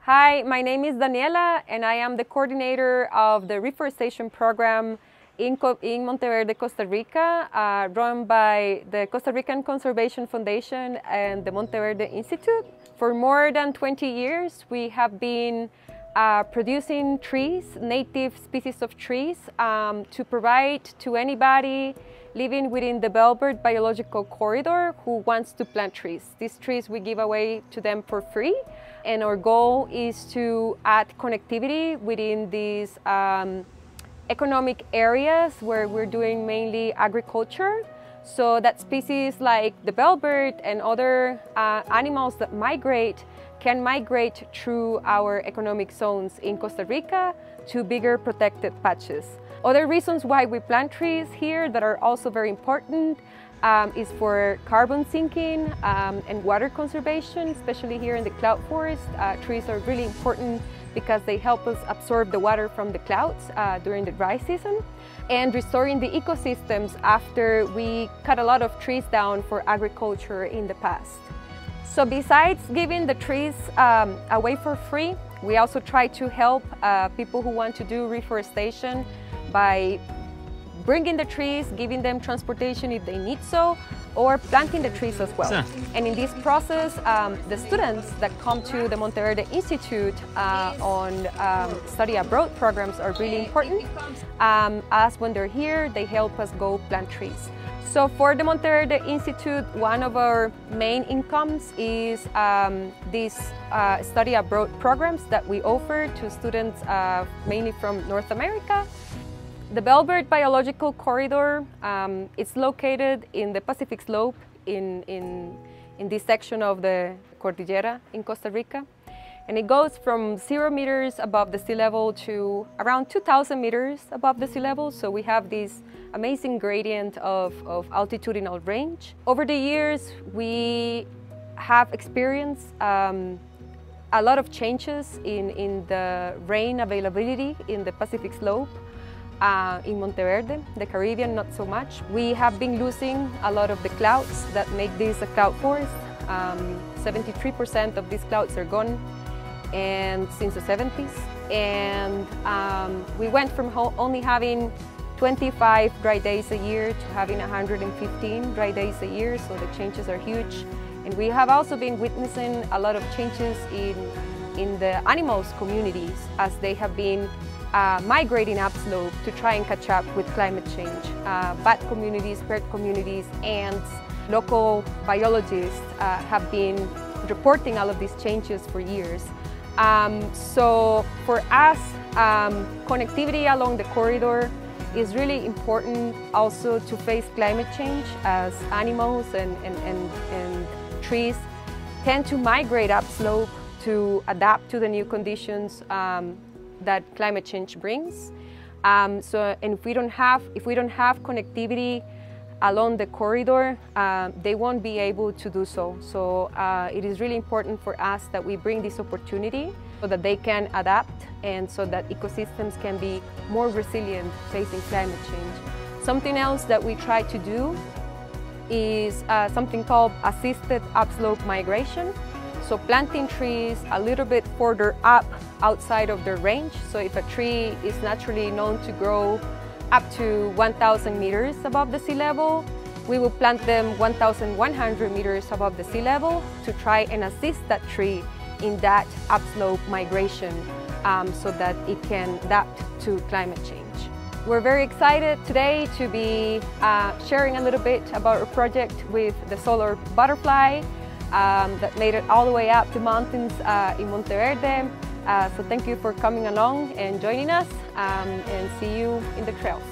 Hi, my name is Daniela and I am the coordinator of the Reforestation program in Monteverde, Costa Rica, run by the Costa Rican Conservation Foundation and the Monteverde Institute. For more than 20 years, we have been producing trees, native species of trees, to provide to anybody living within the Bellbird Biological Corridor who wants to plant trees. These trees we give away to them for free, and our goal is to add connectivity within these economic areas where we're doing mainly agriculture, so that species like the bellbird and other animals that migrate can migrate through our economic zones in Costa Rica to bigger protected patches. Other reasons why we plant trees here that are also very important is for carbon sinking and water conservation, especially here in the cloud forest. Trees are really important because they help us absorb the water from the clouds during the dry season, and restoring the ecosystems after we cut a lot of trees down for agriculture in the past. So besides giving the trees away for free, we also try to help people who want to do reforestation by bringing the trees, giving them transportation if they need so, or planting the trees as well. And in this process, the students that come to the Monteverde Institute on study abroad programs are really important, as when they're here, they help us go plant trees. So for the Monteverde Institute, one of our main incomes is these study abroad programs that we offer to students mainly from North America. The Bellbird Biological Corridor, it's located in the Pacific Slope in this section of the Cordillera in Costa Rica. And it goes from 0 meters above the sea level to around 2,000 meters above the sea level. So we have this amazing gradient of altitudinal range. Over the years, we have experienced a lot of changes in the rain availability in the Pacific Slope. In Monteverde, the Caribbean, not so much. We have been losing a lot of the clouds that make this a cloud forest. 73% of these clouds are gone, and since the 70s. And we went from only having 25 dry days a year to having 115 dry days a year, so the changes are huge. And we have also been witnessing a lot of changes in the animals communities as they have been migrating upslope to try and catch up with climate change. Bat communities, bird communities, ants, local biologists have been reporting all of these changes for years. So for us, connectivity along the corridor is really important also to face climate change, as animals and trees tend to migrate upslope to adapt to the new conditions that climate change brings. And if we don't have connectivity along the corridor, they won't be able to do so. So it is really important for us that we bring this opportunity so that they can adapt and so that ecosystems can be more resilient facing climate change. Something else that we try to do is something called assisted upslope migration. So planting trees a little bit further up outside of their range. So if a tree is naturally known to grow up to 1,000 meters above the sea level, we will plant them 1,100 meters above the sea level to try and assist that tree in that upslope migration so that it can adapt to climate change. We're very excited today to be sharing a little bit about our project with the solar butterfly that made it all the way up the mountains in Monteverde. So thank you for coming along and joining us, and see you in the trails.